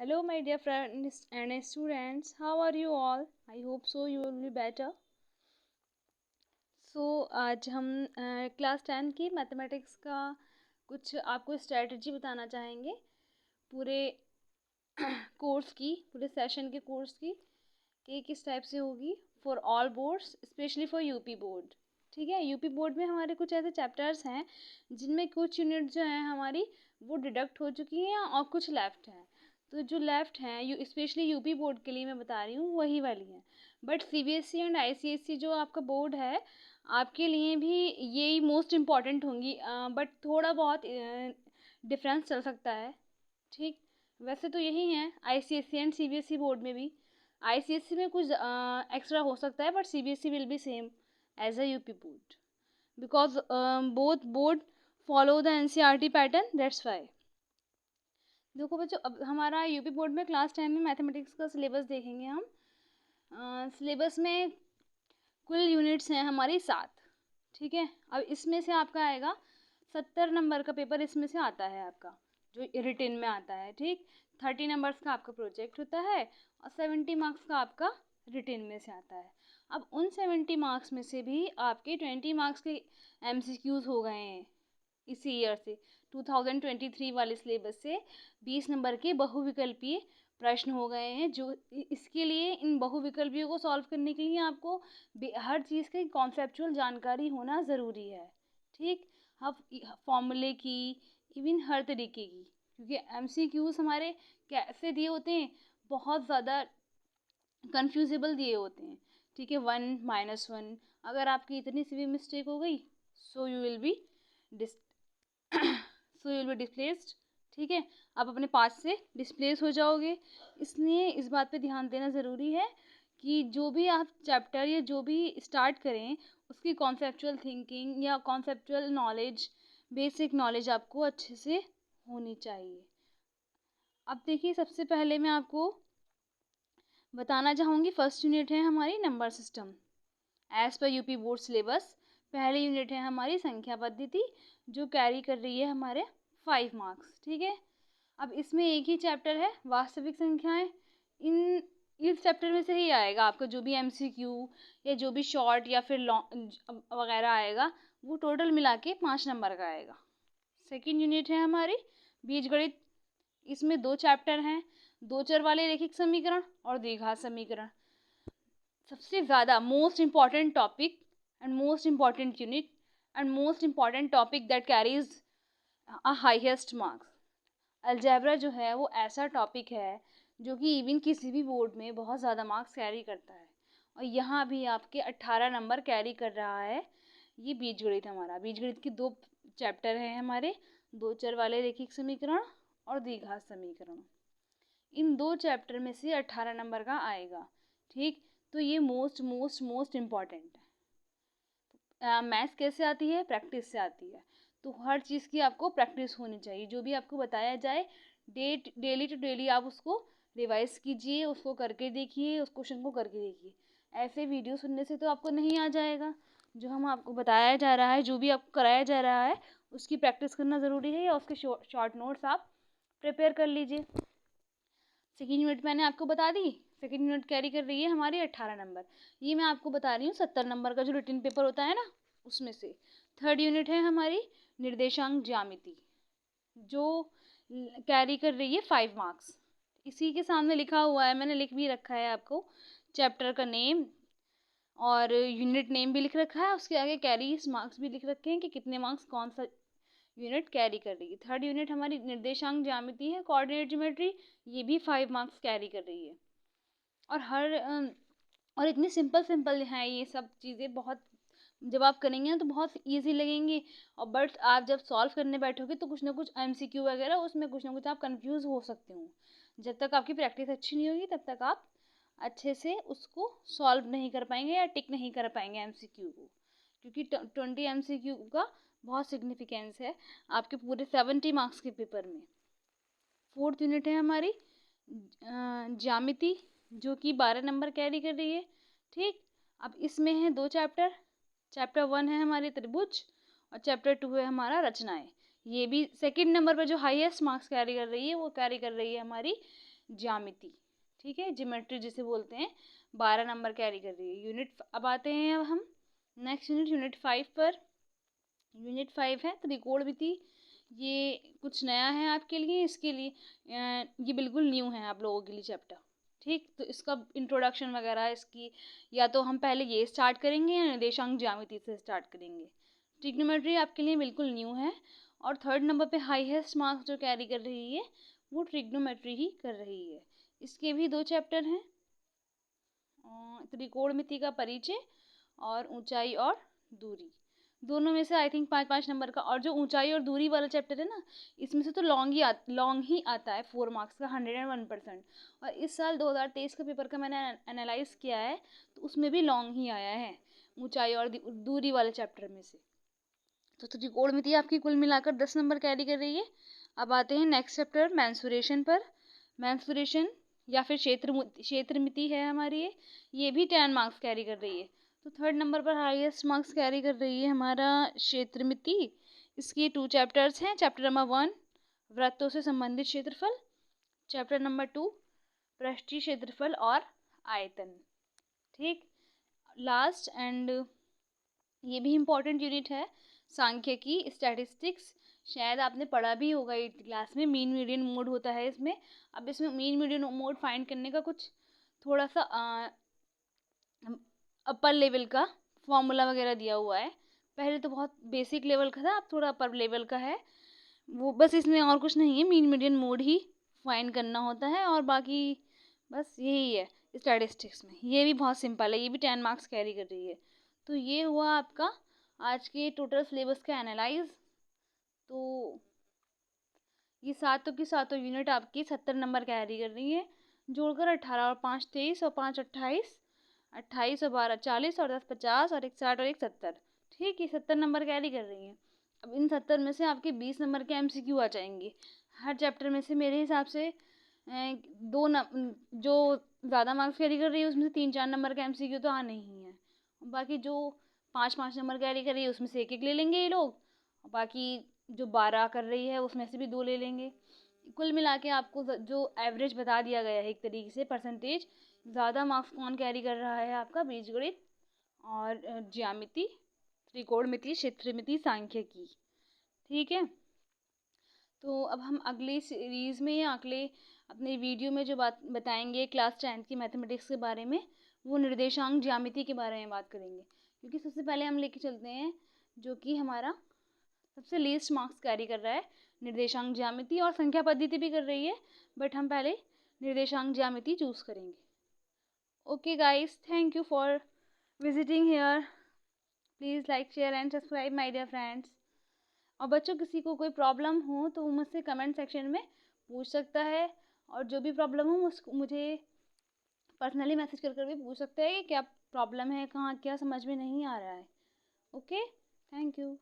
Hello, my dear friends and students. How are you all? I hope so you will be better. आज हम class 10 की mathematics का कुछ आपको strategy बताना चाहेंगे पूरे कोर्स की, पूरे सेशन के कोर्स की कि किस टाइप से होगी for all boards, specially for UP board. ठीक है, यूपी बोर्ड में हमारे कुछ ऐसे चैप्टर्स हैं जिनमें कुछ यूनिट जो हैं हमारी वो डिडक्ट हो चुकी हैं और कुछ लेफ़्ट हैं। तो जो लेफ़्ट हैं स्पेशली यूपी बोर्ड के लिए मैं बता रही हूँ वही वाली हैं। बट सीबीएसई एंड आईसीएसई जो आपका बोर्ड है आपके लिए भी यही मोस्ट इम्पॉर्टेंट होंगी, बट थोड़ा बहुत डिफरेंस चल सकता है। ठीक, वैसे तो यही है आईसीएसई एंड सीबीएसई बोर्ड में भी। आईसीएसई में कुछ एक्स्ट्रा हो सकता है but CBSE will be same as a UP board because both board follow the NCERT pattern, that's why. देखो बच्चों, अब हमारा यूपी बोर्ड में क्लास 10 में मैथमेटिक्स का सिलेबस देखेंगे हम। सिलेबस में कुल यूनिट्स हैं हमारी 7। ठीक है, अब इसमें से आपका आएगा 70 नंबर का पेपर, इसमें से आता है आपका जो रिटिन में आता है। ठीक, 30 नंबर्स का आपका प्रोजेक्ट होता है और 70 मार्क्स का आपका रिटिन में से आता है। अब उन 70 मार्क्स में से भी आपके 20 मार्क्स के एमसीक्यूज हो गए हैं इसी ईयर से, 2023 वाले सिलेबस से 20 नंबर के बहुविकल्पीय प्रश्न हो गए हैं। जो इसके लिए, इन बहुविकल्पियों को सॉल्व करने के लिए आपको हर चीज़ की कॉन्सेप्चुअल जानकारी होना ज़रूरी है। ठीक, अब फॉर्मूले की, इवन हर तरीके की, क्योंकि एमसीक्यूज हमारे कैसे दिए होते हैं, बहुत ज़्यादा कन्फ्यूजेबल दिए होते हैं। ठीक है, 1 - 1, अगर आपकी इतनी सी भी मिस्टेक हो गई so you will be displaced. ठीक है, आप अपने पास से डिस्प्लेस हो जाओगे। इसलिए इस बात पे ध्यान देना ज़रूरी है कि जो भी आप चैप्टर या जो भी स्टार्ट करें उसकी कॉन्सेप्चुअल थिंकिंग या कॉन्सेप्चुअल नॉलेज, बेसिक नॉलेज आपको अच्छे से होनी चाहिए। अब देखिए, सबसे पहले मैं आपको बताना चाहूँगी फर्स्ट यूनिट है हमारी number system as per UP board syllabus. पहली यूनिट है हमारी संख्या पद्धति जो कैरी कर रही है हमारे 5 मार्क्स। ठीक है, अब इसमें एक ही चैप्टर है वास्तविक संख्याएं। इन इस चैप्टर में से ही आएगा आपका जो भी एमसीक्यू या जो भी शॉर्ट या फिर लॉन्ग वगैरह आएगा, वो टोटल मिला के 5 नंबर का आएगा। सेकेंड यूनिट है हमारी बीजगणित। इसमें 2 चैप्टर हैं, दो चर वाले रैखिक समीकरण और द्विघात समीकरण। सबसे ज़्यादा most important topic and most important unit and most important topic that carries a highest marks. Algebra जो है वो ऐसा टॉपिक है जो कि इवन किसी भी बोर्ड में बहुत ज़्यादा मार्क्स कैरी करता है, और यहाँ भी आपके 18 नंबर कैरी कर रहा है। ये बीजगणित, हमारा बीजगणित के 2 चैप्टर हैं हमारे, दो चर वाले रैखिक समीकरण और द्विघात समीकरण। इन 2 चैप्टर में से 18 नंबर का आएगा। ठीक, तो ये मोस्ट मोस्ट मोस्ट इम्पॉर्टेंट है। मैथ्स कैसे आती है? प्रैक्टिस से आती है। तो हर चीज़ की आपको प्रैक्टिस होनी चाहिए। जो भी आपको बताया जाए डेली टू डेली आप उसको रिवाइज कीजिए, उसको करके देखिए, उस क्वेश्चन को करके देखिए। ऐसे वीडियो सुनने से तो आपको नहीं आ जाएगा। जो हम आपको बताया जा रहा है, जो भी आपको कराया जा रहा है, उसकी प्रैक्टिस करना ज़रूरी है, या उसके शॉर्ट नोट्स आप प्रिपेयर कर लीजिए। सेकेंड यूनिट मैंने आपको बता दी। सेकेंड यूनिट कैरी कर रही है हमारी 18 नंबर। ये मैं आपको बता रही हूँ 70 नंबर का जो रिटन पेपर होता है ना, उसमें से। थर्ड यूनिट है हमारी निर्देशांक ज्यामिति जो कैरी कर रही है 5 मार्क्स। इसी के सामने लिखा हुआ है, मैंने लिख भी रखा है आपको, चैप्टर का नेम और यूनिट नेम भी लिख रखा है। उसके आगे कैरीज मार्क्स भी लिख रखे हैं कि कितने मार्क्स कौन सा यूनिट कैरी कर रही है। थर्ड यूनिट हमारी निर्देशांक ज्यामिति है, कोऑर्डिनेट ज्योमेट्री, ये भी 5 मार्क्स कैरी कर रही है। और इतनी सिंपल सिंपल हैं ये सब चीज़ें, बहुत जब आप करेंगे तो बहुत इजी लगेंगी। और बट आप जब सॉल्व करने बैठोगे तो कुछ ना कुछ एमसीक्यू वगैरह उसमें कुछ ना कुछ आप कंफ्यूज हो सकते हो। जब तक आपकी प्रैक्टिस अच्छी नहीं होगी तब तक आप अच्छे से उसको सॉल्व नहीं कर पाएंगे या टिक नहीं कर पाएंगे एमसीक्यू को, क्योंकि 20 एमसीक्यू का बहुत सिग्निफिकेंस है आपके पूरे 70 मार्क्स के पेपर में। फोर्थ यूनिट है हमारी ज्यामिति जो कि 12 नंबर कैरी कर रही है। ठीक, अब इसमें है 2 चैप्टर। चैप्टर 1 है हमारी त्रिभुज और चैप्टर 2 है हमारा रचनाएं। ये भी सेकंड नंबर पर जो हाईएस्ट मार्क्स कैरी कर रही है वो कैरी कर रही है हमारी ज्यामिति, ठीक है, ज्योमेट्री जिसे बोलते हैं, 12 नंबर कैरी कर रही है। यूनिट अब आते हैं अब हम नेक्स्ट यूनिट 5 पर। यूनिट 5 है त्रिकोणमिति। ये कुछ नया है आपके लिए, इसके लिए ये बिल्कुल न्यू है आप लोगों के लिए चैप्टर, ठीक। तो इसका इंट्रोडक्शन वगैरह इसकी या तो हम पहले ये स्टार्ट करेंगे या निर्देशांक ज्यामिति से स्टार्ट करेंगे। ट्रिग्नोमेट्री आपके लिए बिल्कुल न्यू है और थर्ड नंबर पे हाईएस्ट मार्क्स जो कैरी कर रही है वो ट्रिग्नोमेट्री ही कर रही है। इसके भी 2 चैप्टर हैं, त्रिकोणमिति का परिचय और ऊंचाई और दूरी। दोनों में से आई थिंक 5-5 नंबर का, और जो ऊंचाई और दूरी वाला चैप्टर है ना, इसमें से तो लॉन्ग ही आता है 4 मार्क्स का 101%। और इस साल 2023 का पेपर का मैंने एनालाइज किया है तो उसमें भी लॉन्ग ही आया है ऊंचाई और दूरी वाले चैप्टर में से। तो त्रिकोणमिति आपकी कुल मिलाकर 10 नंबर कैरी कर रही है। अब आते हैं नेक्स्ट चैप्टर मेंसुरेशन पर। मेंसुरेशन या फिर क्षेत्रमिति है हमारी, ये भी 10 मार्क्स कैरी कर रही है। तो थर्ड नंबर पर हाईएस्ट मार्क्स कैरी कर रही है हमारा क्षेत्रमिति। इसके 2 चैप्टर्स हैं। चैप्टर नंबर 1 वृत्तों से संबंधित क्षेत्रफल, चैप्टर नंबर 2 पृष्ठीय क्षेत्रफल और आयतन, ठीक। लास्ट एंड ये भी इम्पोर्टेंट यूनिट है सांख्यिकी स्टैटिस्टिक्स। शायद आपने पढ़ा भी होगा 8th क्लास में, मीन मीडियन मोड होता है इसमें। अब इसमें मीन मीडियन मोड फाइंड करने का कुछ थोड़ा सा अपर लेवल का फॉर्मूला वगैरह दिया हुआ है। पहले तो बहुत बेसिक लेवल का था, अब थोड़ा अपर लेवल का है वो, बस इसमें और कुछ नहीं है, मीन मीडियन मोड ही फाइंड करना होता है और बाकी बस यही है स्टैटिस्टिक्स में। ये भी बहुत सिंपल है, ये भी 10 मार्क्स कैरी कर रही है। तो ये हुआ आपका आज के टोटल सिलेबस का एनालाइज। तो ये सातों की सातों यूनिट आपकी 70 नंबर कैरी कर रही है, जोड़कर 18 और 5 23 और 5 28, 28 और 12 40 और 10 50 और 1 60 और 1 70, ठीक। ये 70 नंबर कैरी कर रही हैं। अब इन 70 में से आपके 20 नंबर के एमसीक्यू आ जाएंगे हर चैप्टर में से। मेरे हिसाब से जो ज़्यादा मार्क्स कैरी कर रही है उसमें से 3-4 नंबर का एमसीक्यू तो आने ही है। बाकी जो 5-5 नंबर कैरी कर रही है उसमें से 1-1 ले लेंगे ये लोग, बाकी जो 12 कर रही है उसमें से भी 2 ले लेंगे। कुल मिला के आपको जो एवरेज बता दिया गया है एक तरीके से परसेंटेज, ज़्यादा मार्क्स कौन कैरी कर रहा है आपका बीजगणित और ज्यामिति, त्रिकोणमिति, क्षेत्रमिति, सांख्यिकी, ठीक है। तो अब हम अगली सीरीज़ में या अगले अपने वीडियो में जो बात बताएंगे क्लास 10th की मैथमेटिक्स के बारे में, वो निर्देशांक ज्यामिति के बारे में बात करेंगे। क्योंकि सबसे पहले हम लेके चलते हैं जो कि हमारा सबसे लीस्ट मार्क्स कैरी कर रहा है, निर्देशांक ज्यामिति, और संख्या पद्धति भी कर रही है, बट हम पहले निर्देशांक ज्यामिति चूज़ करेंगे। Okay guys, thank you for visiting here. Please like share and subscribe my dear friends. और बच्चों किसी को कोई प्रॉब्लम हो तो वो मुझसे कमेंट सेक्शन में पूछ सकता है, और जो भी प्रॉब्लम हो मुझे पर्सनली मैसेज कर भी पूछ सकते हैं कि क्या प्रॉब्लम है, कहाँ क्या समझ में नहीं आ रहा है। Okay, thank you.